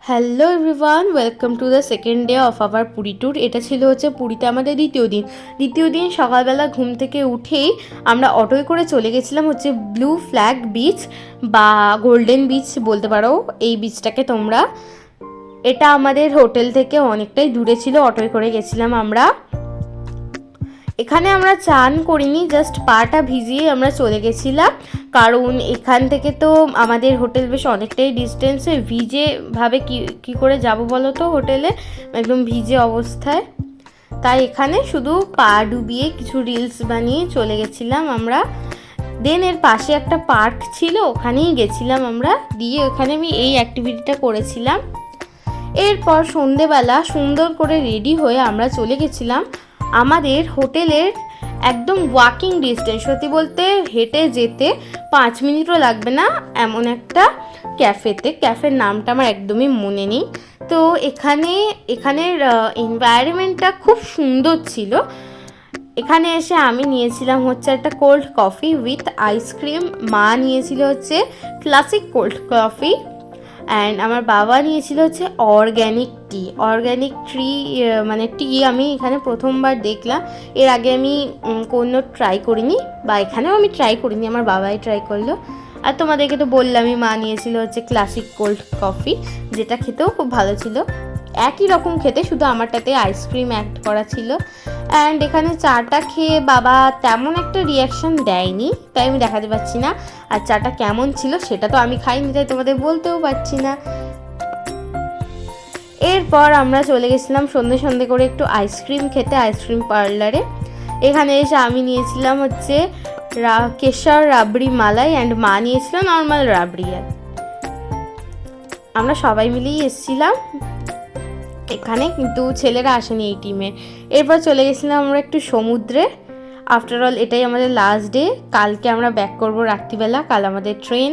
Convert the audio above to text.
Hello everyone, welcome to the second day of our Puri tour. এটা ছিল হচ্ছে পুরীতে আমাদের দ্বিতীয় দিন সকালবেলা ঘুম থেকে উঠেই আমরা অটোয় করে চলে গেছিলাম হচ্ছে ব্লু ফ্ল্যাগ বিচ বা গোল্ডেন বিচ বলতে পারো এই বিচটাকে তোমরা। এটা আমাদের হোটেল থেকে অনেকটাই দূরে ছিল, অটোয় করে গেছিলাম আমরা। এখানে আমরা চান করিনি, জাস্ট পাটা ভিজিয়ে আমরা চলে গেছিলাম, কারণ এখান থেকে তো আমাদের হোটেল বেশ অনেকটাই ডিস্টেন্সে। ভিজে ভাবে কি করে যাব বলো তো হোটেলে, একদম ভিজে অবস্থায়। তাই এখানে শুধু পা ডুবিয়ে কিছু রিলস বানিয়ে চলে গেছিলাম আমরা। দেন এর পাশে একটা পার্ক ছিল, ওখানেই গেছিলাম আমরা, দিয়ে ওখানে আমি এই অ্যাক্টিভিটিটা করেছিলাম। এরপর সন্ধেবেলা সুন্দর করে রেডি হয়ে আমরা চলে গেছিলাম আমাদের হোটেলের একদম ওয়াকিং ডিস্টেন্স, সত্যি বলতে হেঁটে যেতে 5 মিনিটও লাগবে না এমন একটা ক্যাফের নামটা আমার একদমই মনে নেই। তো এখানের এনভায়রনমেন্টটা খুব সুন্দর ছিল। এখানে এসে আমি নিয়েছিলাম হচ্ছে একটা কোল্ড কফি উইথ আইসক্রিম, মা নিয়েছিল হচ্ছে ক্লাসিক কোল্ড কফি, অ্যান্ড আমার বাবা নিয়েছিল হচ্ছে অর্গ্যানিক ট্রি মানে টি। আমি এখানে প্রথমবার দেখলাম, এর আগে আমি কোনো ট্রাই করিনি, বা এখানেও আমি ট্রাই করিনি, আমার বাবাই ট্রাই করলো। আর তোমাদেরকে তো বললামই মা নিয়েছিল হচ্ছে ক্লাসিক কোল্ড কফি, যেটা খেতেও খুব ভালো ছিল, একই রকম খেতে, শুধু আমারটাতে আইসক্রিম অ্যাড করা ছিল। অ্যান্ড এখানে চাটা খেয়ে বাবা তেমন একটা রিয়াকশান দেয়নি, তাই আমি দেখাতে পারছি না। আর চাটা কেমন ছিল সেটা তো আমি খাইনি, তাই তোমাদের বলতেও পারছি না। এরপর আমরা চলে গেছিলাম সন্ধে করে একটু আইসক্রিম খেতে আইসক্রিম পার্লারে। এখানে এসে আমি নিয়েছিলাম হচ্ছে কেশর রাবড়ি মালাই, অ্যান্ড মা নিয়েছিল নর্মাল রাবড়ি। আমরা সবাই মিলেই এসেছিলাম এখানে, কিন্তু ছেলেরা আসেনি এই টিমে। এরপর চলে গেছিলাম আমরা একটু সমুদ্রে। আফটার অল এটাই আমাদের লাস্ট ডে, কালকে আমরা ব্যাক করবো রাত্রিবেলা, কাল আমাদের ট্রেন।